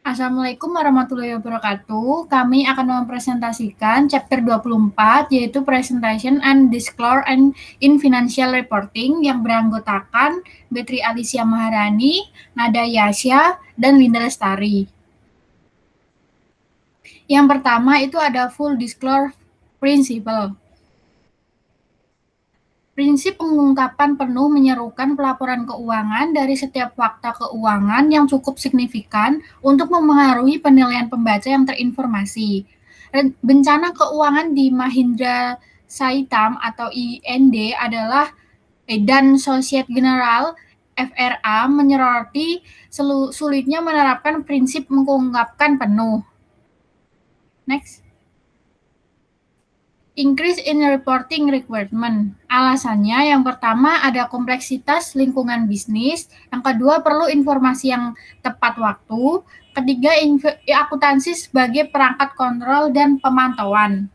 Assalamualaikum warahmatullahi wabarakatuh. Kami akan mempresentasikan chapter 24, yaitu Presentation and Disclosure and in Financial Reporting, yang beranggotakan Betri Alicia Maharani, Nada Yasya, dan Linda Lestari. Yang pertama itu ada Full Disclosure Principle. Prinsip pengungkapan penuh menyerukan pelaporan keuangan dari setiap fakta keuangan yang cukup signifikan untuk memengaruhi penilaian pembaca yang terinformasi. Bencana keuangan di Mahindra Saitam atau IND adalah dan Societe Generale FRA menyoroti sulitnya menerapkan prinsip mengungkapkan penuh. Next. Increase in reporting requirement. Alasannya yang pertama ada kompleksitas lingkungan bisnis, yang kedua perlu informasi yang tepat waktu, ketiga akuntansi sebagai perangkat kontrol dan pemantauan.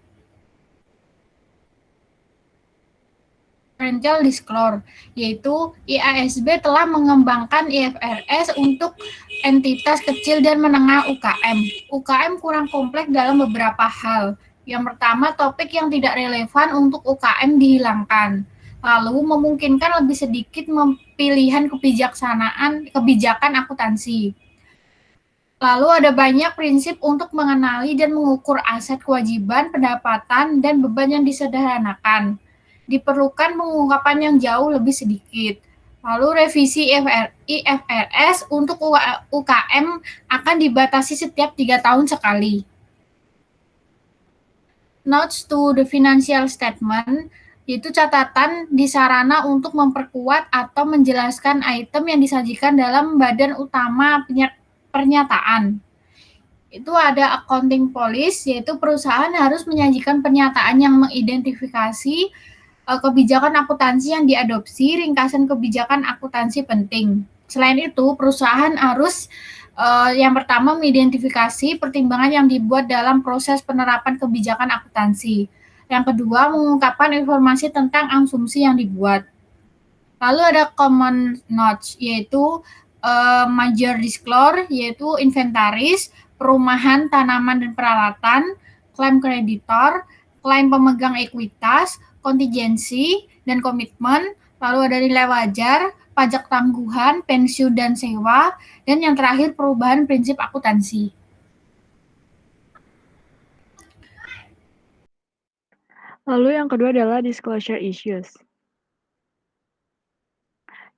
Financial disclosure, yaitu IASB telah mengembangkan IFRS untuk entitas kecil dan menengah UKM. UKM kurang kompleks dalam beberapa hal. Yang pertama, topik yang tidak relevan untuk UKM dihilangkan. Lalu memungkinkan lebih sedikit pilihan kebijakan akuntansi. Lalu ada banyak prinsip untuk mengenali dan mengukur aset, kewajiban, pendapatan, dan beban yang disederhanakan. Diperlukan pengungkapan yang jauh lebih sedikit. Lalu revisi IFRS untuk UKM akan dibatasi setiap 3 tahun sekali. Notes to the financial statement, yaitu catatan di sarana untuk memperkuat atau menjelaskan item yang disajikan dalam badan utama pernyataan. Itu ada accounting policy, yaitu perusahaan harus menyajikan pernyataan yang mengidentifikasi kebijakan akuntansi yang diadopsi, ringkasan kebijakan akuntansi penting. Selain itu, perusahaan harus yang pertama mengidentifikasi pertimbangan yang dibuat dalam proses penerapan kebijakan akuntansi. Yang kedua, mengungkapkan informasi tentang asumsi yang dibuat. Lalu ada common notes, yaitu major disclosure, yaitu inventaris, perumahan, tanaman dan peralatan, klaim kreditor, klaim pemegang ekuitas, kontingensi dan komitmen, lalu ada nilai wajar, pajak tangguhan, pensiun dan sewa, dan yang terakhir perubahan prinsip akuntansi. Lalu yang kedua adalah disclosure issues.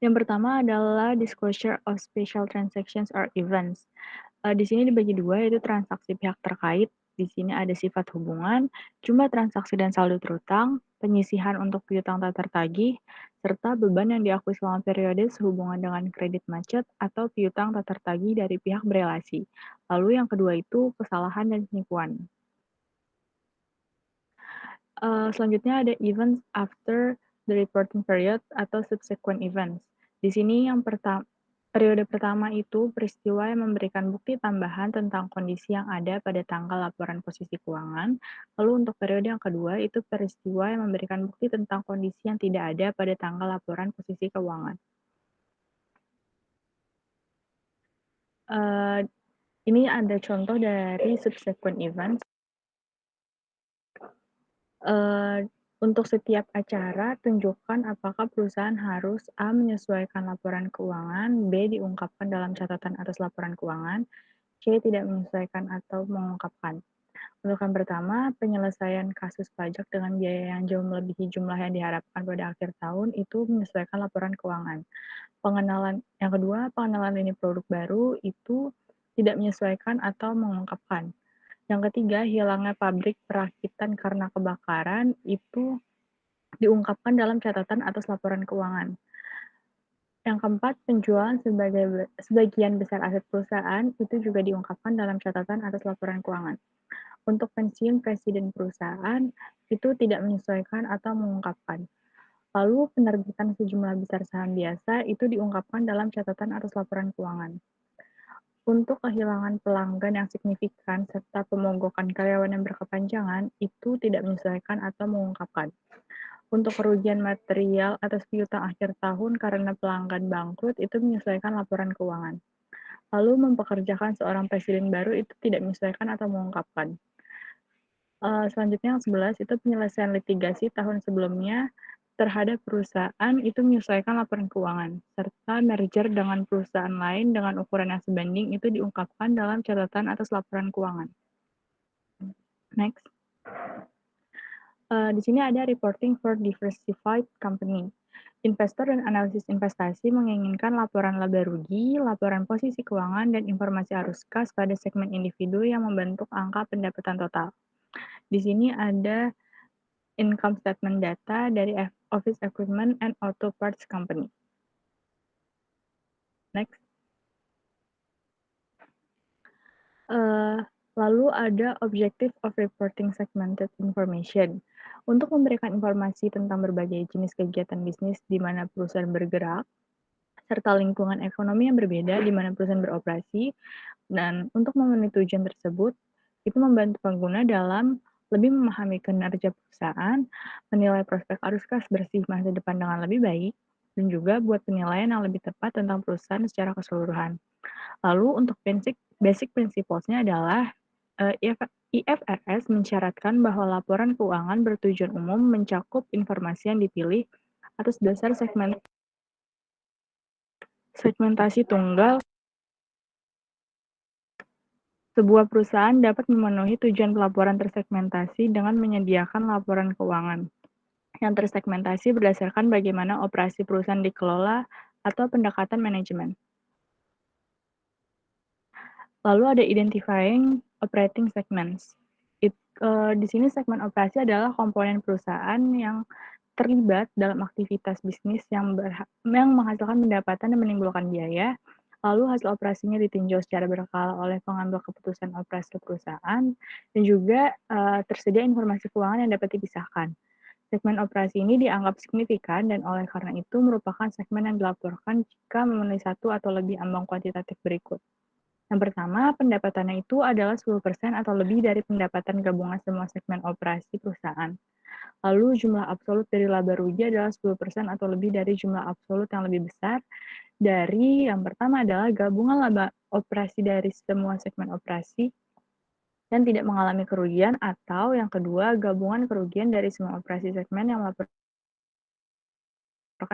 Yang pertama adalah disclosure of special transactions or events. Di sini dibagi dua, yaitu transaksi pihak terkait. Di sini ada sifat hubungan, jumlah transaksi dan saldo terutang, penyisihan untuk piutang tak tertagih, serta beban yang diakui selama periode sehubungan dengan kredit macet atau piutang tak tertagih dari pihak berelasi. Lalu yang kedua itu kesalahan dan penipuan. Selanjutnya ada events after the reporting period atau subsequent events. Di sini periode pertama itu peristiwa yang memberikan bukti tambahan tentang kondisi yang ada pada tanggal laporan posisi keuangan. Lalu untuk periode yang kedua itu peristiwa yang memberikan bukti tentang kondisi yang tidak ada pada tanggal laporan posisi keuangan. Ini ada contoh dari subsequent events. Untuk setiap acara, tunjukkan apakah perusahaan harus A. menyesuaikan laporan keuangan, B. diungkapkan dalam catatan atas laporan keuangan, C. tidak menyesuaikan atau mengungkapkan. Untuk yang pertama, penyelesaian kasus pajak dengan biaya yang jauh melebihi jumlah yang diharapkan pada akhir tahun itu menyesuaikan laporan keuangan. Yang kedua, pengenalan lini produk baru itu tidak menyesuaikan atau mengungkapkan. Yang ketiga, hilangnya pabrik perakitan karena kebakaran itu diungkapkan dalam catatan atas laporan keuangan. Yang keempat, penjualan sebagian besar aset perusahaan itu juga diungkapkan dalam catatan atas laporan keuangan. Untuk pensiun presiden perusahaan itu tidak menyesuaikan atau mengungkapkan. Lalu penerbitan sejumlah besar saham biasa itu diungkapkan dalam catatan atas laporan keuangan. Untuk kehilangan pelanggan yang signifikan serta pemogokan karyawan yang berkepanjangan itu tidak menyesuaikan atau mengungkapkan. Untuk kerugian material atas piutang akhir tahun karena pelanggan bangkrut itu menyesuaikan laporan keuangan. Lalu mempekerjakan seorang presiden baru itu tidak menyesuaikan atau mengungkapkan. Selanjutnya yang 11 itu penyelesaian litigasi tahun sebelumnya terhadap perusahaan itu menyesuaikan laporan keuangan, serta merger dengan perusahaan lain dengan ukuran yang sebanding itu diungkapkan dalam catatan atas laporan keuangan. Next. Di sini ada reporting for diversified company. Investor dan analisis investasi menginginkan laporan laba rugi, laporan posisi keuangan, dan informasi arus kas pada segmen individu yang membentuk angka pendapatan total. Di sini ada income statement data dari Office Equipment and Auto Parts Company. Next. Lalu ada Objective of Reporting Segmented Information. Untuk memberikan informasi tentang berbagai jenis kegiatan bisnis di mana perusahaan bergerak, serta lingkungan ekonomi yang berbeda di mana perusahaan beroperasi, dan untuk memenuhi tujuan tersebut, itu membantu pengguna dalam lebih memahami kinerja perusahaan, menilai prospek arus kas bersih masa depan dengan lebih baik, dan juga buat penilaian yang lebih tepat tentang perusahaan secara keseluruhan. Lalu untuk basic principles-nya adalah IFRS mensyaratkan bahwa laporan keuangan bertujuan umum mencakup informasi yang dipilih atas dasar segmentasi tunggal. Sebuah perusahaan dapat memenuhi tujuan pelaporan tersegmentasi dengan menyediakan laporan keuangan yang tersegmentasi berdasarkan bagaimana operasi perusahaan dikelola atau pendekatan manajemen. Lalu ada identifying operating segments. Di sini segmen operasi adalah komponen perusahaan yang terlibat dalam aktivitas bisnis yang menghasilkan pendapatan dan menimbulkan biaya. Lalu hasil operasinya ditinjau secara berkala oleh pengambil keputusan operasi perusahaan, dan juga tersedia informasi keuangan yang dapat dipisahkan. Segmen operasi ini dianggap signifikan dan oleh karena itu merupakan segmen yang dilaporkan jika memenuhi satu atau lebih ambang kuantitatif berikut. Yang pertama, pendapatannya itu adalah 10% atau lebih dari pendapatan gabungan semua segmen operasi perusahaan. Lalu jumlah absolut dari laba rugi adalah 10% atau lebih dari jumlah absolut yang lebih besar dari yang pertama adalah gabungan laba operasi dari semua segmen operasi dan tidak mengalami kerugian, atau yang kedua gabungan kerugian dari semua operasi segmen yang melaporkan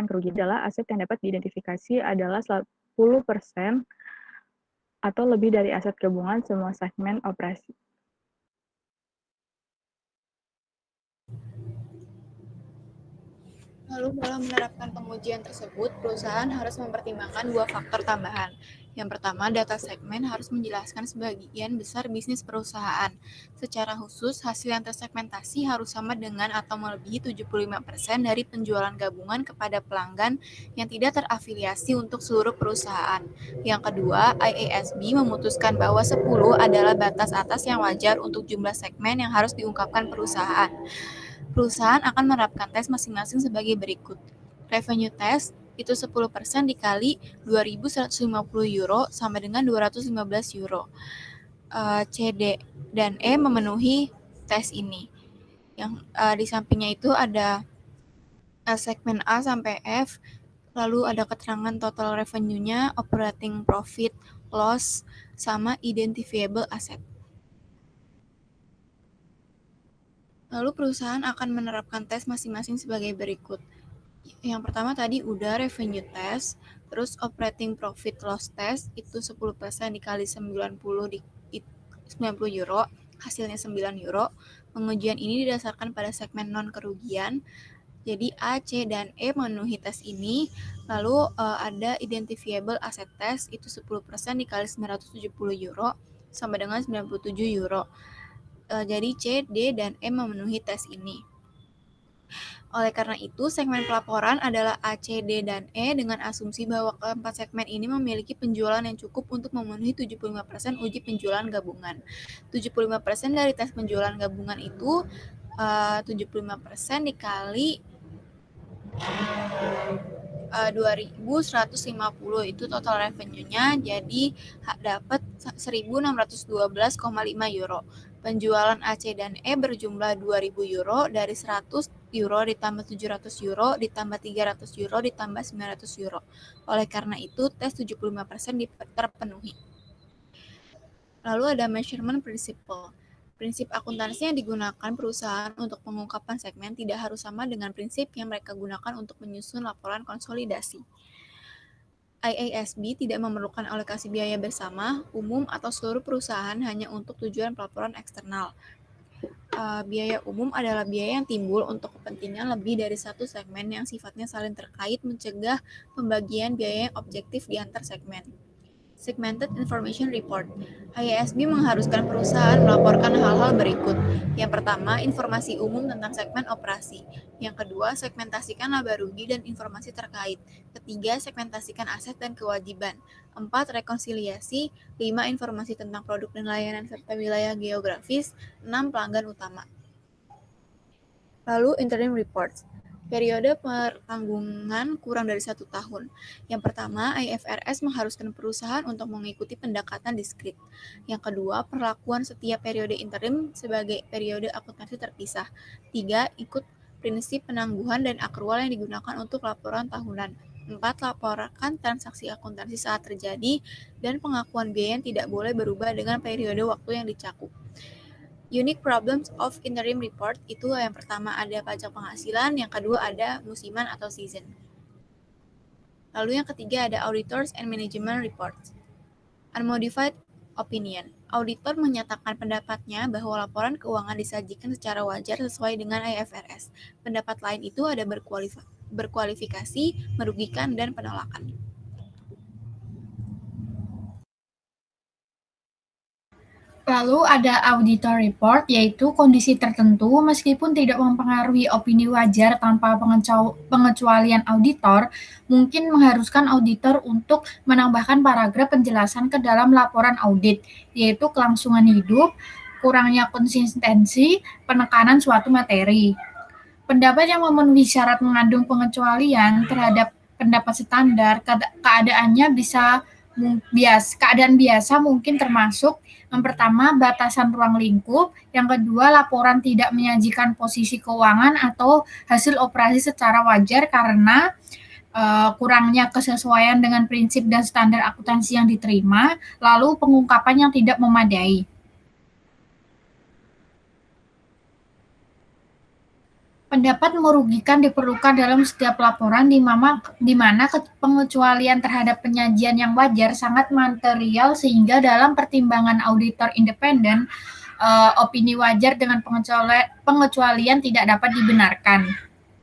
kerugian adalah aset yang dapat diidentifikasi adalah 10% atau lebih dari aset gabungan semua segmen operasi. Lalu dalam menerapkan pengujian tersebut, perusahaan harus mempertimbangkan dua faktor tambahan. Yang pertama, data segmen harus menjelaskan sebagian besar bisnis perusahaan. Secara khusus, hasil yang tersegmentasi harus sama dengan atau melebihi 75% dari penjualan gabungan kepada pelanggan yang tidak terafiliasi untuk seluruh perusahaan. Yang kedua, IASB memutuskan bahwa 10 adalah batas atas yang wajar untuk jumlah segmen yang harus diungkapkan perusahaan. Perusahaan akan menerapkan tes masing-masing sebagai berikut. Revenue test itu 10% dikali 2.150 euro sama dengan 215 euro. C, D, dan E memenuhi tes ini. Yang di sampingnya itu ada segmen A sampai F, lalu ada keterangan total revenue-nya, operating profit, loss, sama identifiable asset. Lalu perusahaan akan menerapkan tes masing-masing sebagai berikut. Yang pertama tadi udah revenue test, terus operating profit loss test itu 10% dikali 90 euro, hasilnya 9 euro. Pengujian ini didasarkan pada segmen non kerugian. Jadi A, C, dan E memenuhi tes ini. Lalu ada identifiable asset test itu 10% dikali 970 euro sama dengan 97 euro. Jadi C, D, dan E memenuhi tes ini. Oleh karena itu, segmen pelaporan adalah A, C, D, dan E dengan asumsi bahwa keempat segmen ini memiliki penjualan yang cukup untuk memenuhi 75% uji penjualan gabungan. 75% dari tes penjualan gabungan itu 75% dikali 2.150 itu total revenue-nya, jadi dapat 1.612,5 euro. Penjualan AC dan E berjumlah 2.000 euro dari 100 euro ditambah 700 euro ditambah 300 euro ditambah 900 euro. Oleh karena itu, tes 75% terpenuhi. Lalu ada measurement principle. Prinsip akuntansi yang digunakan perusahaan untuk pengungkapan segmen tidak harus sama dengan prinsip yang mereka gunakan untuk menyusun laporan konsolidasi. IASB tidak memerlukan alokasi biaya bersama, umum, atau seluruh perusahaan hanya untuk tujuan pelaporan eksternal. Biaya umum adalah biaya yang timbul untuk kepentingan lebih dari satu segmen yang sifatnya saling terkait, mencegah pembagian biaya yang objektif di antar segmen. Segmented Information Report. IASB mengharuskan perusahaan melaporkan hal-hal berikut. Yang pertama, informasi umum tentang segmen operasi. Yang kedua, segmentasikan laba rugi dan informasi terkait. Ketiga, segmentasikan aset dan kewajiban. 4. Rekonsiliasi. 5. Informasi tentang produk dan layanan serta wilayah geografis. 6. Pelanggan utama. Lalu, interim reports. Periode pertanggungan kurang dari 1 tahun. Yang pertama, IFRS mengharuskan perusahaan untuk mengikuti pendekatan diskrit. Yang kedua, perlakuan setiap periode interim sebagai periode akuntansi terpisah. 3. Ikut prinsip penangguhan dan akrual yang digunakan untuk laporan tahunan. 4. Laporkan transaksi akuntansi saat terjadi, dan pengakuan biaya yang tidak boleh berubah dengan periode waktu yang dicakup. Unique problems of interim report itu yang pertama ada pajak penghasilan, yang kedua ada musiman atau season. Lalu yang ketiga ada auditors and management reports. Unmodified opinion. Auditor menyatakan pendapatnya bahwa laporan keuangan disajikan secara wajar sesuai dengan IFRS. Pendapat lain itu ada berkualifikasi, merugikan, dan penolakan. Lalu ada auditor report, yaitu kondisi tertentu meskipun tidak mempengaruhi opini wajar tanpa pengecualian auditor, mungkin mengharuskan auditor untuk menambahkan paragraf penjelasan ke dalam laporan audit, yaitu kelangsungan hidup, kurangnya konsistensi, penekanan suatu materi. Pendapat yang memenuhi syarat mengandung pengecualian terhadap pendapat standar, keadaan biasa mungkin termasuk yang pertama, batasan ruang lingkup. Yang kedua, laporan tidak menyajikan posisi keuangan atau hasil operasi secara wajar karena kurangnya kesesuaian dengan prinsip dan standar akuntansi yang diterima, lalu pengungkapan yang tidak memadai. Pendapat merugikan diperlukan dalam setiap laporan di mana pengecualian terhadap penyajian yang wajar sangat material sehingga dalam pertimbangan auditor independen, opini wajar dengan pengecualian tidak dapat dibenarkan,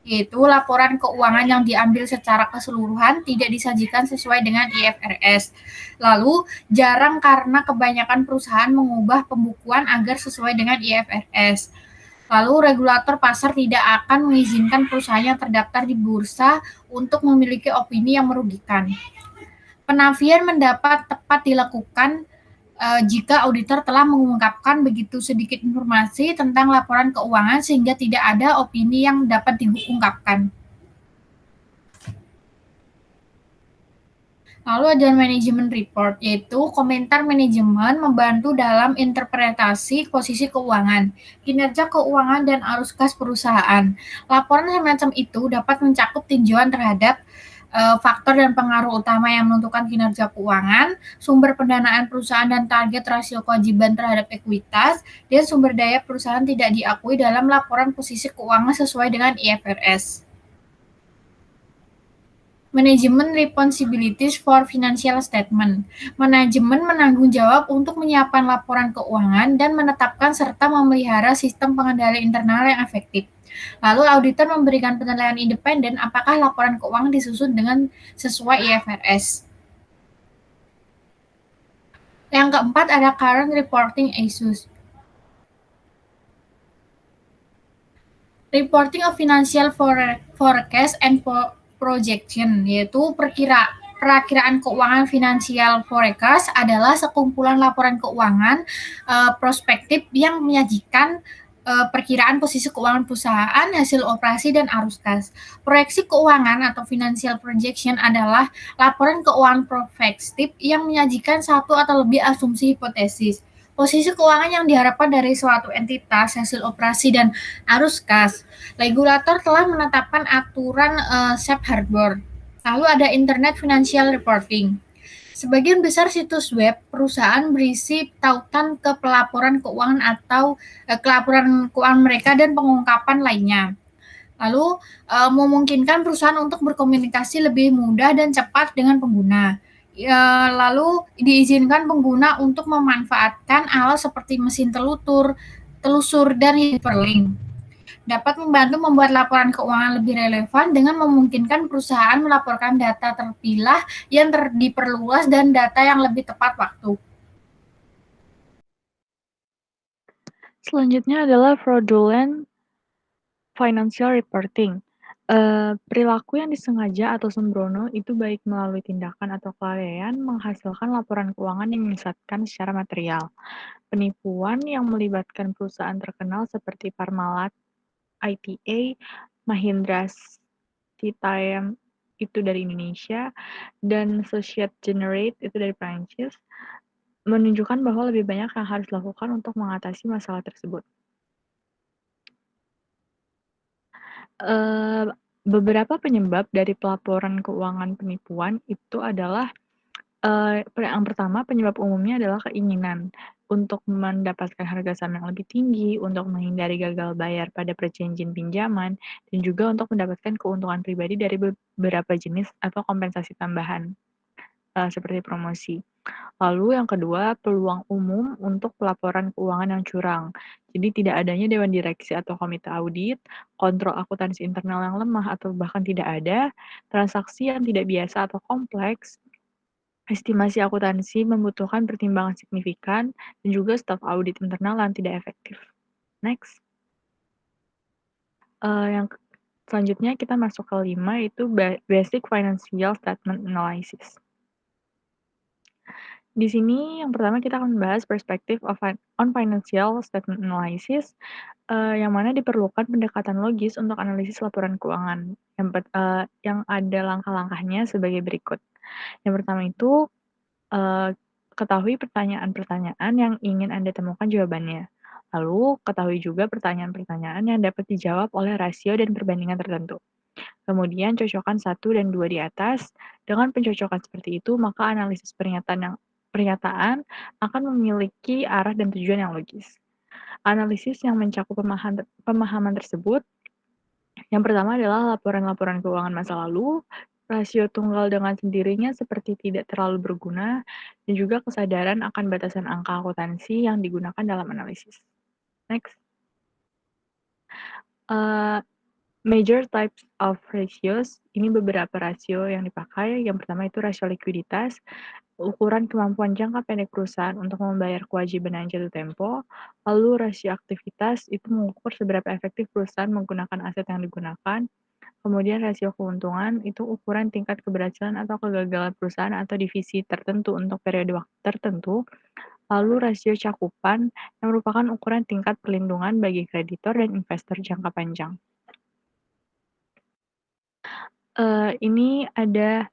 yaitu laporan keuangan yang diambil secara keseluruhan tidak disajikan sesuai dengan IFRS. Lalu, jarang karena kebanyakan perusahaan mengubah pembukuan agar sesuai dengan IFRS. Lalu regulator pasar tidak akan mengizinkan perusahaan yang terdaftar di bursa untuk memiliki opini yang merugikan. Penafian mendapat tepat dilakukan jika auditor telah mengungkapkan begitu sedikit informasi tentang laporan keuangan sehingga tidak ada opini yang dapat diungkapkan. Lalu ada manajemen report, yaitu komentar manajemen membantu dalam interpretasi posisi keuangan, kinerja keuangan, dan arus kas perusahaan. Laporan semacam itu dapat mencakup tinjauan terhadap faktor dan pengaruh utama yang menentukan kinerja keuangan, sumber pendanaan perusahaan dan target rasio kewajiban terhadap ekuitas, dan sumber daya perusahaan tidak diakui dalam laporan posisi keuangan sesuai dengan IFRS. Manajemen responsibilities for financial statement. Manajemen menanggung jawab untuk menyiapkan laporan keuangan dan menetapkan serta memelihara sistem pengendalian internal yang efektif. Lalu auditor memberikan penilaian independen apakah laporan keuangan disusun dengan sesuai IFRS. Yang keempat ada current reporting issues. Reporting of financial forecast and projection, yaitu perakiraan keuangan finansial forecast adalah sekumpulan laporan keuangan prospektif yang menyajikan perkiraan posisi keuangan perusahaan, hasil operasi, dan arus kas. Proyeksi keuangan atau financial projection adalah laporan keuangan prospektif yang menyajikan satu atau lebih asumsi hipotesis. Posisi keuangan yang diharapkan dari suatu entitas, hasil operasi, dan arus kas. Regulator telah menetapkan aturan safe harbor. Lalu ada Internet Financial Reporting. Sebagian besar situs web perusahaan berisi tautan ke pelaporan keuangan atau kelaporan keuangan mereka dan pengungkapan lainnya. Lalu memungkinkan perusahaan untuk berkomunikasi lebih mudah dan cepat dengan pengguna. Lalu diizinkan pengguna untuk memanfaatkan alat seperti mesin telusur dan hyperlink. Dapat membantu membuat laporan keuangan lebih relevan dengan memungkinkan perusahaan melaporkan data terpilah yang diperluas dan data yang lebih tepat waktu. Selanjutnya adalah fraudulent financial reporting. Perilaku yang disengaja atau sembrono itu baik melalui tindakan atau kelalaian menghasilkan laporan keuangan yang menyesatkan secara material. Penipuan yang melibatkan perusahaan terkenal seperti Parmalat, ITA, Mahindra Citayam itu dari Indonesia, dan Societe Generale itu dari Prancis, menunjukkan bahwa lebih banyak yang harus dilakukan untuk mengatasi masalah tersebut. Beberapa penyebab dari pelaporan keuangan penipuan itu adalah, yang pertama penyebab umumnya adalah keinginan untuk mendapatkan harga saham yang lebih tinggi, untuk menghindari gagal bayar pada perjanjian pinjaman, dan juga untuk mendapatkan keuntungan pribadi dari beberapa jenis atau kompensasi tambahan, seperti promosi. Lalu yang kedua, peluang umum untuk pelaporan keuangan yang curang. Jadi tidak adanya dewan direksi atau komite audit, kontrol akuntansi internal yang lemah atau bahkan tidak ada, transaksi yang tidak biasa atau kompleks, estimasi akuntansi membutuhkan pertimbangan signifikan, dan juga staf audit internal yang tidak efektif. Next. Yang selanjutnya kita masuk ke 5, yaitu basic financial statement analysis. Di sini yang pertama kita akan membahas perspektif on financial statement analysis, yang mana diperlukan pendekatan logis untuk analisis laporan keuangan, yang ada langkah-langkahnya sebagai berikut. Yang pertama itu, ketahui pertanyaan-pertanyaan yang ingin Anda temukan jawabannya. Lalu, ketahui juga pertanyaan-pertanyaan yang dapat dijawab oleh rasio dan perbandingan tertentu. Kemudian cocokkan 1 dan 2 di atas. Dengan pencocokan seperti itu, maka analisis pernyataan akan memiliki arah dan tujuan yang logis. Analisis yang mencakup pemahaman tersebut, yang pertama adalah laporan-laporan keuangan masa lalu, rasio tunggal dengan sendirinya seperti tidak terlalu berguna, dan juga kesadaran akan batasan angka akuntansi yang digunakan dalam analisis. Next. Major types of ratios, ini beberapa rasio yang dipakai. Yang pertama itu rasio likuiditas, ukuran kemampuan jangka pendek perusahaan untuk membayar kewajiban yang jatuh tempo. Lalu rasio aktivitas itu mengukur seberapa efektif perusahaan menggunakan aset yang digunakan. Kemudian rasio keuntungan itu ukuran tingkat keberhasilan atau kegagalan perusahaan atau divisi tertentu untuk periode waktu tertentu. Lalu rasio cakupan yang merupakan ukuran tingkat perlindungan bagi kreditor dan investor jangka panjang. Ini ada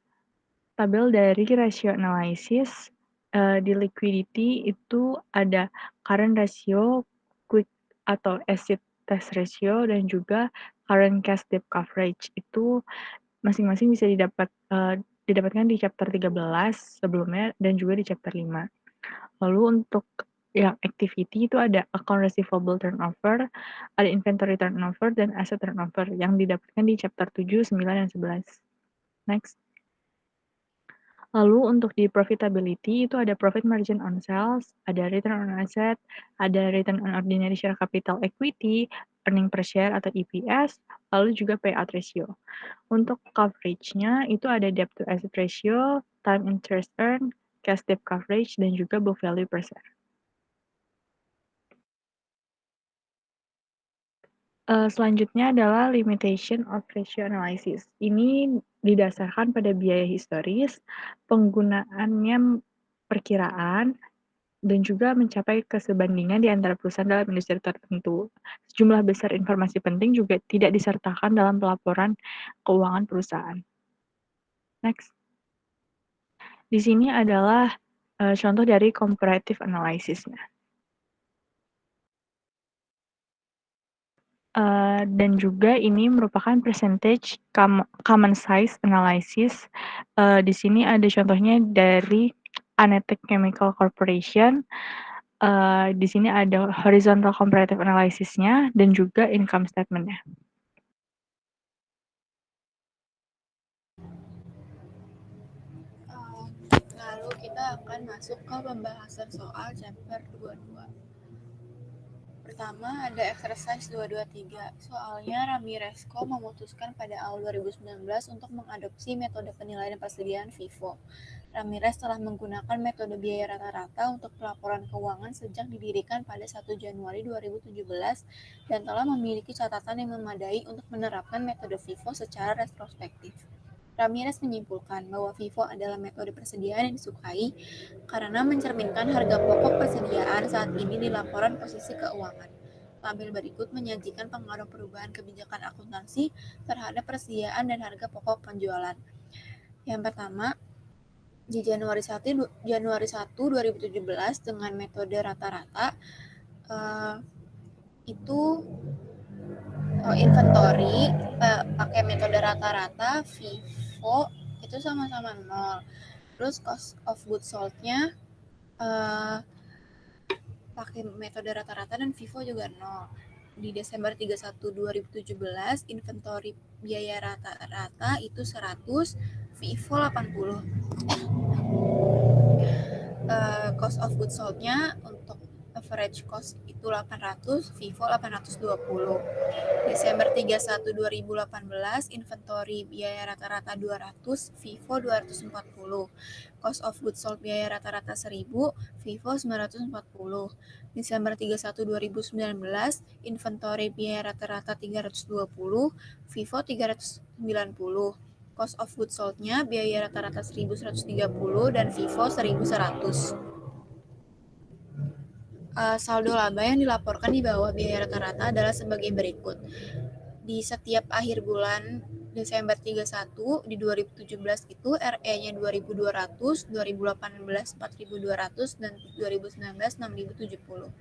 tabel dari rasio analysis. Di liquidity itu ada current ratio, quick atau acid test ratio, dan juga current cash debt coverage. Itu masing-masing bisa didapatkan di chapter 13 sebelumnya dan juga di chapter 5. Lalu untuk yang activity itu ada account receivable turnover, ada inventory turnover, dan asset turnover yang didapatkan di chapter 7, 9, dan 11. Next. Lalu untuk di profitability itu ada profit margin on sales, ada return on asset, ada return on ordinary share capital equity, earning per share atau EPS, lalu juga payout ratio. Untuk coverage-nya itu ada debt to asset ratio, time interest earned, cash debt coverage, dan juga book value per share. Selanjutnya adalah limitation of ratio analysis. Ini didasarkan pada biaya historis, penggunaannya perkiraan, dan juga mencapai kesebandingan di antara perusahaan dalam industri tertentu. Sejumlah besar informasi penting juga tidak disertakan dalam pelaporan keuangan perusahaan. Next. Di sini adalah contoh dari comparative analysis-nya. Dan juga ini merupakan percentage common size analysis. Di sini ada contohnya dari Anetek Chemical Corporation. Di sini ada horizontal comparative analysis-nya dan juga income statement-nya. Lalu kita akan masuk ke pembahasan soal chapter 22. Pertama ada exercise 223. Soalnya Ramirezco memutuskan pada awal 2019 untuk mengadopsi metode penilaian persediaan FIFO. Ramirez telah menggunakan metode biaya rata-rata untuk pelaporan keuangan sejak didirikan pada 1 Januari 2017 dan telah memiliki catatan yang memadai untuk menerapkan metode FIFO secara retrospektif. Ramirez menyimpulkan bahwa FIFO adalah metode persediaan yang disukai karena mencerminkan harga pokok persediaan saat ini di laporan posisi keuangan. Tabel berikut menyajikan pengaruh perubahan kebijakan akuntansi terhadap persediaan dan harga pokok penjualan. Yang pertama, di Januari 1, 2017 dengan metode rata-rata inventory pakai metode rata-rata FIFO itu sama-sama 0. Terus cost of goods sold-nya pakai metode rata-rata dan FIFO juga 0. Di Desember 31, 2017 inventory biaya rata-rata itu 100, FIFO 80. Cost of goods sold-nya untuk average cost itu 800, FIFO 820. Desember 31, 2018 inventory biaya rata-rata 200, FIFO 240. Cost of goods sold biaya rata-rata 1000, FIFO 940. Desember 31, 2019 inventory biaya rata-rata 320, FIFO 390. Cost of goods sold-nya biaya rata-rata 1130 dan FIFO 1100. Saldo laba yang dilaporkan di bawah biaya rata-rata adalah sebagai berikut. Di setiap akhir bulan Desember 31 di 2017 itu RE-nya 2.200, 2018 4.200 dan 2019 6.070.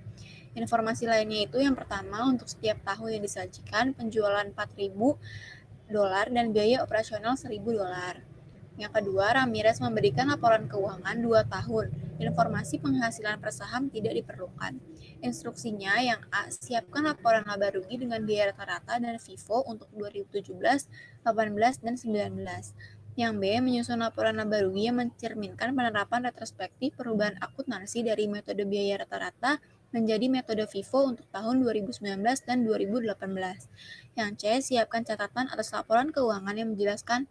Informasi lainnya itu yang pertama untuk setiap tahun yang disajikan penjualan $4.000 dan biaya operasional $1.000. Yang kedua, Ramirez memberikan laporan keuangan 2 tahun. Informasi penghasilan per saham tidak diperlukan. Instruksinya yang A, siapkan laporan laba rugi dengan biaya rata-rata dan FIFO untuk 2017, 18, dan 19. Yang B, menyusun laporan laba rugi yang mencerminkan penerapan retrospektif perubahan akuntansi dari metode biaya rata-rata menjadi metode FIFO untuk tahun 2019 dan 2018. Yang C, siapkan catatan atas laporan keuangan yang menjelaskan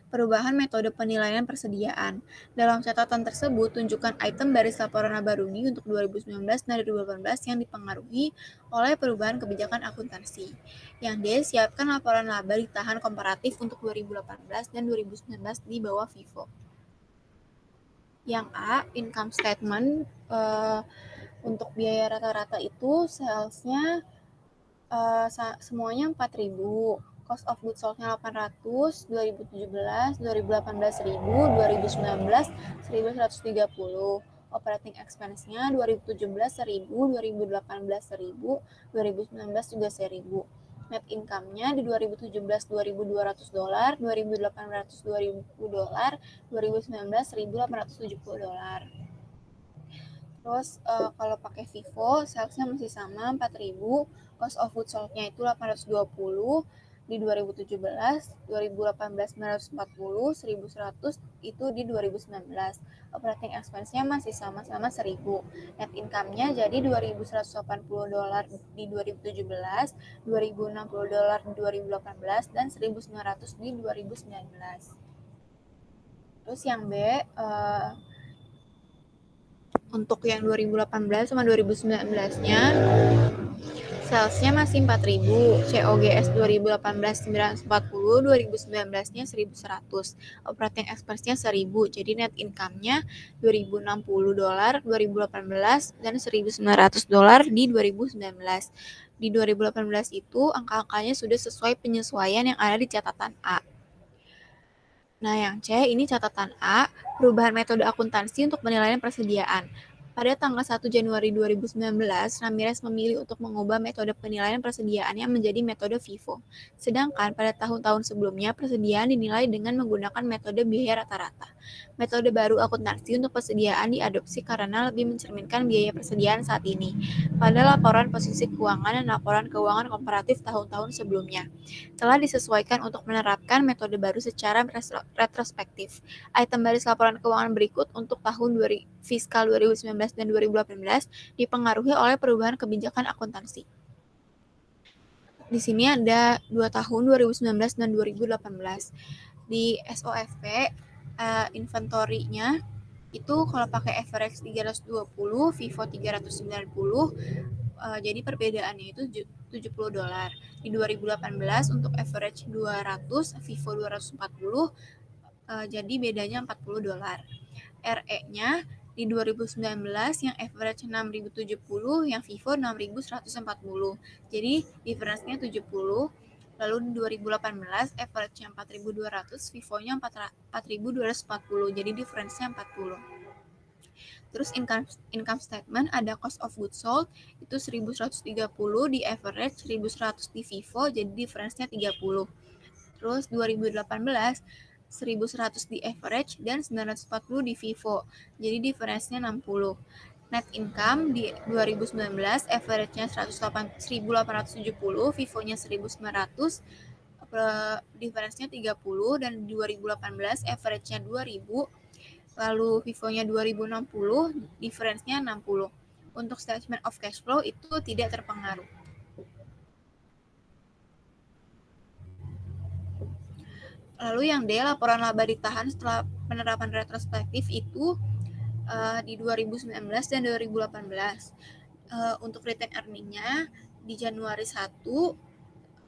perubahan metode penilaian persediaan. Dalam catatan tersebut, tunjukkan item baris laporan laba rugi untuk 2019 dan 2018 yang dipengaruhi oleh perubahan kebijakan akuntansi. Yang D, siapkan laporan laba ditahan komparatif untuk 2018 dan 2019 di bawah FIFO. Yang A, income statement untuk biaya rata-rata itu sales-nya semuanya 4.000. Cost of goods sold-nya 800, 2017, 2018 1.000, 2019 1.130. Operating expense-nya 2017 1.000, 2018 1.000, 2019 juga 1.000. Net income-nya di 2017 $2.200, 2018 $2.000, 2019 $1.870. Terus kalau pakai FIFO, sales-nya masih sama 4.000, cost of goods sold-nya itu 820 di 2017, 2018 940, 1.100 itu di 2019. Operating expense-nya masih sama-sama 1.000. Net income-nya jadi $2.180 di 2017, $2.060 di 2018 dan 1.900 di 2019. Terus yang B untuk yang 2018 sama 2019-nya sales-nya masih 4.000, COGS 2018 940, 2019-nya 1.100, operating expense-nya 1.000, jadi net income-nya $2.060 2018 dan $1.900 di 2019. Di 2018 itu angka-angkanya sudah sesuai penyesuaian yang ada di catatan A. Nah, yang C ini catatan A, perubahan metode akuntansi untuk penilaian persediaan. Pada tanggal 1 Januari 2019, Ramirez memilih untuk mengubah metode penilaian persediaannya menjadi metode FIFO. Sedangkan pada tahun-tahun sebelumnya, persediaan dinilai dengan menggunakan metode biaya rata-rata. Metode baru akuntansi untuk persediaan diadopsi karena lebih mencerminkan biaya persediaan saat ini pada laporan posisi keuangan dan laporan keuangan komparatif tahun-tahun sebelumnya. Telah disesuaikan untuk menerapkan metode baru secara retrospektif. Item baris laporan keuangan berikut untuk tahun fiskal 2019 dan 2018 dipengaruhi oleh perubahan kebijakan akuntansi. Di sini ada 2 tahun 2019 dan 2018. Di SOFP inventory-nya itu kalau pakai average 320, FIFO 390, jadi perbedaannya itu $70. Di 2018 untuk average 200, FIFO 240, jadi bedanya $40. RE-nya di 2019 yang average 6.070, yang FIFO 6.140. Jadi diferensinya 70. Lalu di 2018 average-nya 4.200, FIFO-nya 4.240. Jadi diferensinya 40. Terus income statement ada cost of goods sold itu 1.130 di average, 1.100 di FIFO, jadi diferensinya 30. Terus 2018 1.100 di average dan 940 di FIFO, jadi diferensinya 60. Net income di 2019 average-nya 1.870, FIFO-nya 1.900, diferensinya 30, dan di 2018 average-nya 2.000, lalu FIFO-nya 2.060, diferensinya 60. Untuk statement of cash flow itu tidak terpengaruh. Lalu yang D, laporan laba ditahan setelah penerapan retrospektif itu di 2019 dan 2018. Untuk return earning-nya di Januari 1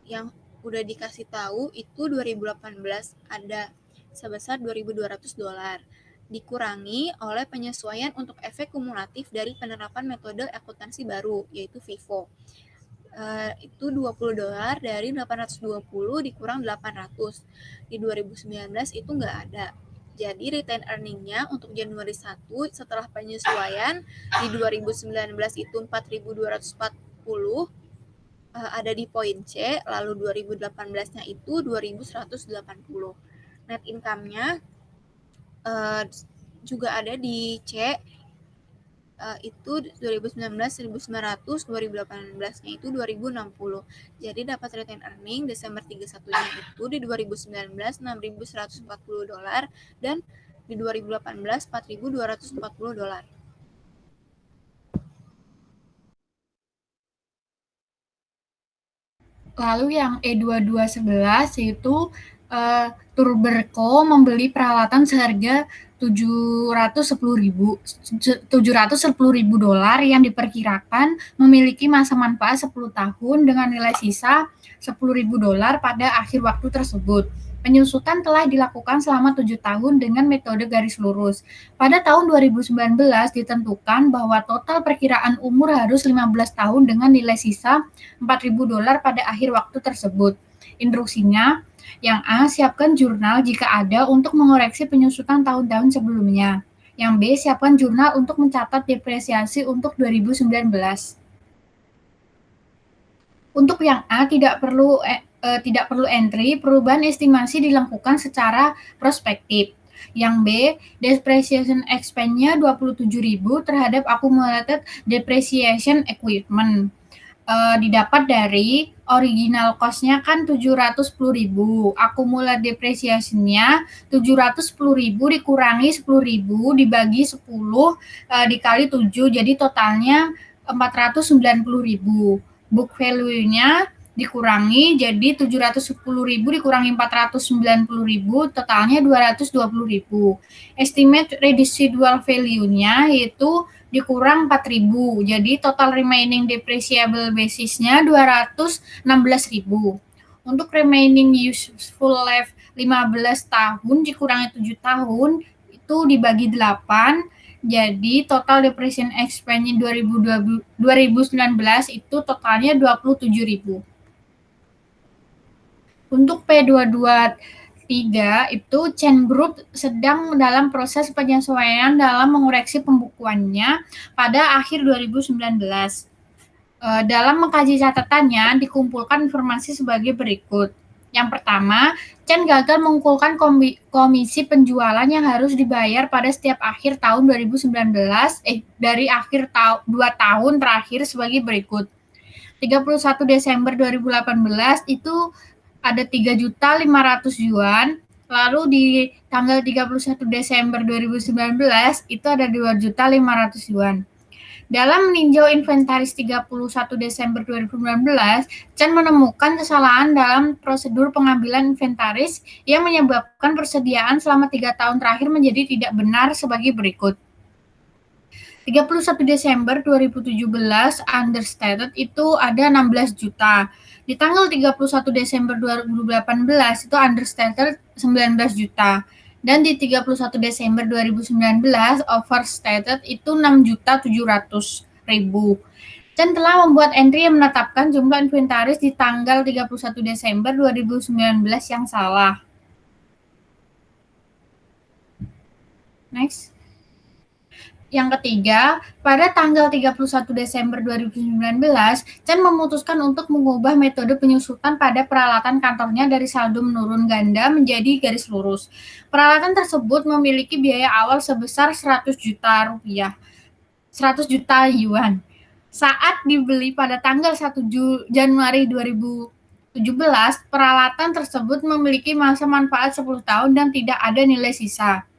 yang udah dikasih tahu itu 2018 ada sebesar $2.200, dikurangi oleh penyesuaian untuk efek kumulatif dari penerapan metode akuntansi baru yaitu FIFO. Itu $20 dari 820 dikurang 800. Di 2019 itu nggak ada. Jadi return earning-nya untuk Januari 1 setelah penyesuaian di 2019 itu 4.240 ada di poin C, lalu 2018-nya itu 2.180. Net income-nya juga ada di C, itu 2019 1.900, 2018-nya itu 2.060. Jadi dapat return earning Desember 31-nya itu di 2019 $6.140 dan di 2018 $4.240. Lalu yang E2211 yaitu Turberco membeli peralatan seharga $710.000 yang diperkirakan memiliki masa manfaat 10 tahun dengan nilai sisa $10.000 pada akhir waktu tersebut. Penyusutan telah dilakukan selama 7 tahun dengan metode garis lurus. Pada tahun 2019 ditentukan bahwa total perkiraan umur harus 15 tahun dengan nilai sisa $4.000 pada akhir waktu tersebut. Instruksinya, yang A, siapkan jurnal jika ada untuk mengoreksi penyusutan tahun-tahun sebelumnya. Yang B, siapkan jurnal untuk mencatat depresiasi untuk 2019. Untuk yang A, tidak perlu entry, perubahan estimasi dilakukan secara prospektif. Yang B, depreciation expense-nya 27.000 terhadap accumulated depreciation equipment. Didapat dari original cost-nya kan 710.000, accumulated depreciation-nya 710.000 dikurangi 10.000 dibagi 10 dikali 7, jadi totalnya 490.000. Book value-nya dikurangi, jadi 710.000 dikurangi 490.000, totalnya 220.000. Estimate residual value-nya yaitu dikurang 4.000, jadi total remaining depreciable basis-nya 216.000. Untuk remaining useful life 15 tahun dikurangi 7 tahun itu dibagi 8, jadi total depreciation expense 2019 itu totalnya 27.000. Untuk P22 3 itu Chain Group sedang dalam proses penyesuaian dalam mengoreksi pembukuannya pada akhir 2019. Dalam mengkaji catatannya, dikumpulkan informasi sebagai berikut. Yang pertama, Chen gagal mengumpulkan komisi penjualan yang harus dibayar pada setiap akhir tahun 2019, dari akhir 2 tahun terakhir sebagai berikut. 31 Desember 2018 itu ada 3.500.000 yuan, lalu di tanggal 31 Desember 2019 itu ada 2.500.000 yuan. Dalam meninjau inventaris 31 Desember 2019, Chen menemukan kesalahan dalam prosedur pengambilan inventaris yang menyebabkan persediaan selama 3 tahun terakhir menjadi tidak benar sebagai berikut. 31 Desember 2017 understated itu ada 16 juta. Di tanggal 31 Desember 2018 itu understated 19 juta. Dan di 31 Desember 2019 overstated itu 6.700.000. Chen telah membuat entry yang menetapkan jumlah inventaris di tanggal 31 Desember 2019 yang salah. Next. Yang ketiga, pada tanggal 31 Desember 2019, Chen memutuskan untuk mengubah metode penyusutan pada peralatan kantornya dari saldo menurun ganda menjadi garis lurus. Peralatan tersebut memiliki biaya awal sebesar 100 juta rupiah, 100 juta yuan. Saat dibeli pada tanggal 1 Januari 2017, peralatan tersebut memiliki masa manfaat 10 tahun dan tidak ada nilai sisa.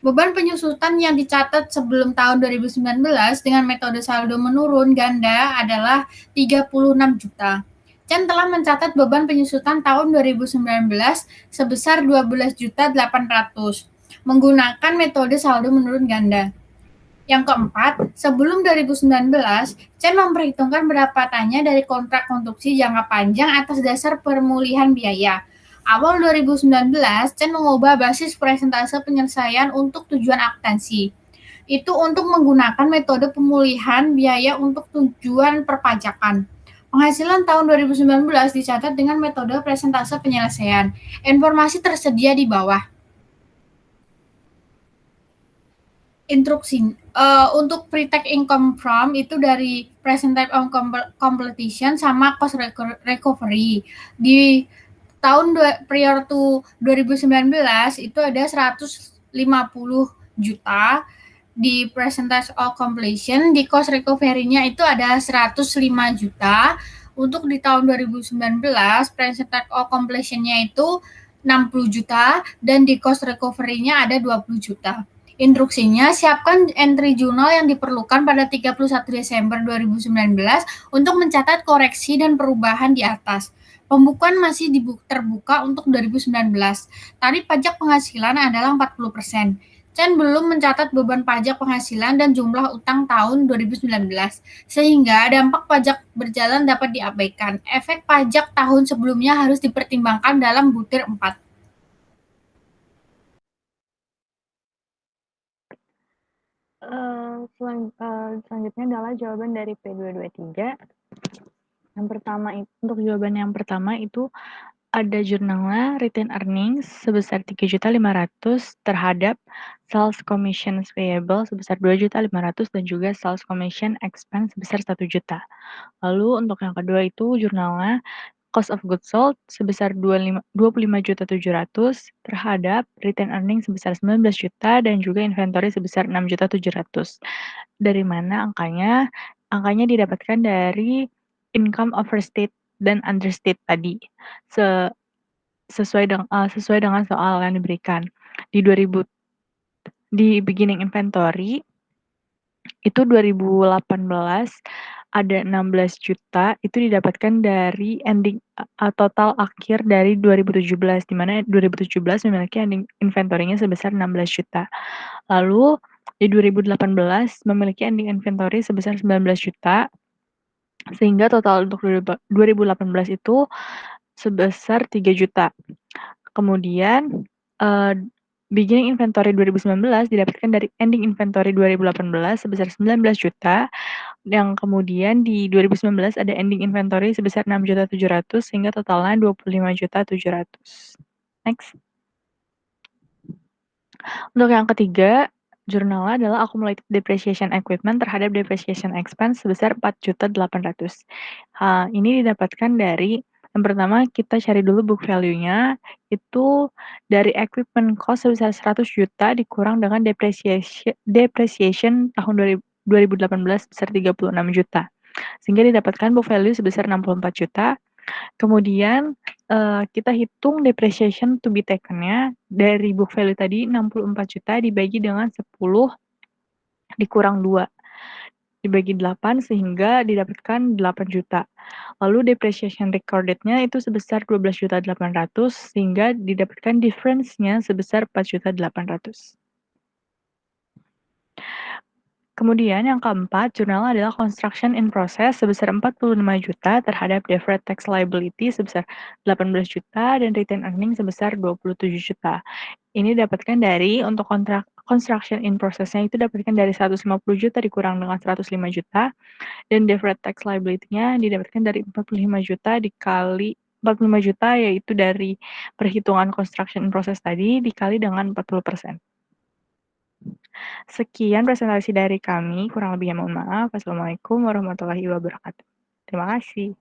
Beban penyusutan yang dicatat sebelum tahun 2019 dengan metode saldo menurun ganda adalah 36 juta. Chen telah mencatat beban penyusutan tahun 2019 sebesar 12.800.000 menggunakan metode saldo menurun ganda. Yang keempat, sebelum 2019, Chen memperhitungkan pendapatannya dari kontrak konstruksi jangka panjang atas dasar pemulihan biaya. Awal 2019, Chen mengubah basis persentase penyelesaian untuk tujuan akuntansi. Itu untuk menggunakan metode pemulihan biaya untuk tujuan perpajakan. Penghasilan tahun 2019 dicatat dengan metode persentase penyelesaian. Informasi tersedia di bawah. Instruksi untuk pre-tax income from itu dari percentage of completion sama cost recovery. Di tahun prior to 2019 itu ada 150 juta di percentage of completion, di cost recovery-nya itu ada 105 juta. Untuk di tahun 2019 percentage of completion-nya itu 60 juta dan di cost recovery-nya ada 20 juta. Instruksinya, siapkan entry jurnal yang diperlukan pada 31 Desember 2019 untuk mencatat koreksi dan perubahan di atas. Pembukuan masih terbuka untuk 2019. Tarif pajak penghasilan adalah 40%. Chen belum mencatat beban pajak penghasilan dan jumlah utang tahun 2019, sehingga dampak pajak berjalan dapat diabaikan. Efek pajak tahun sebelumnya harus dipertimbangkan dalam butir 4. Selanjutnya adalah jawaban dari P223. Yang pertama, untuk jawaban yang pertama itu ada jurnalnya retain earnings sebesar 3.500.000 terhadap sales commission payable sebesar 2.500.000 dan juga sales commission expense sebesar 1 juta. Lalu untuk yang kedua itu jurnalnya cost of goods sold sebesar 25.700.000 terhadap retain earnings sebesar 19 juta dan juga inventory sebesar 6.700.000. Dari mana angkanya? Angkanya didapatkan dari income overstate dan understate tadi. Sesuai dengan soal yang diberikan. Di beginning inventory itu 2018 ada 16 juta itu didapatkan dari ending total akhir dari 2017 di mana 2017 memiliki ending inventory-nya sebesar 16 juta. Lalu di 2018 memiliki ending inventory sebesar 19 juta sehingga total untuk 2018 itu sebesar 3 juta. Kemudian beginning inventory 2019 didapatkan dari ending inventory 2018 sebesar 19 juta, yang kemudian di 2019 ada ending inventory sebesar 6.700.000 sehingga totalnya 25.700.000. Next. Untuk yang ketiga, jurnalnya adalah accumulated depreciation equipment terhadap depreciation expense sebesar 4.800.000. Ini didapatkan dari yang pertama kita cari dulu book value-nya, itu dari equipment cost sebesar 100 juta dikurang dengan depreciation tahun 2018 sebesar 36 juta. Sehingga didapatkan book value sebesar 64 juta. Kemudian kita hitung depreciation to be taken-nya dari book value tadi 64 juta dibagi dengan 10 dikurang 2 dibagi 8 sehingga didapatkan 8 juta. Lalu depreciation recorded-nya itu sebesar 12.800.000 sehingga didapatkan difference-nya sebesar 4.800.000. Kemudian yang keempat, jurnal adalah construction in process sebesar 45 juta terhadap deferred tax liability sebesar 18 juta dan retained earning sebesar 27 juta. Ini didapatkan dari untuk kontrak construction in process-nya itu dapatkan dari 150 juta dikurang dengan 105 juta dan deferred tax liability-nya didapatkan dari 45 juta dikali 45 juta yaitu dari perhitungan construction in process tadi dikali dengan 40%. Sekian presentasi dari kami, kurang lebihnya mohon maaf. Wassalamualaikum warahmatullahi wabarakatuh. Terima kasih.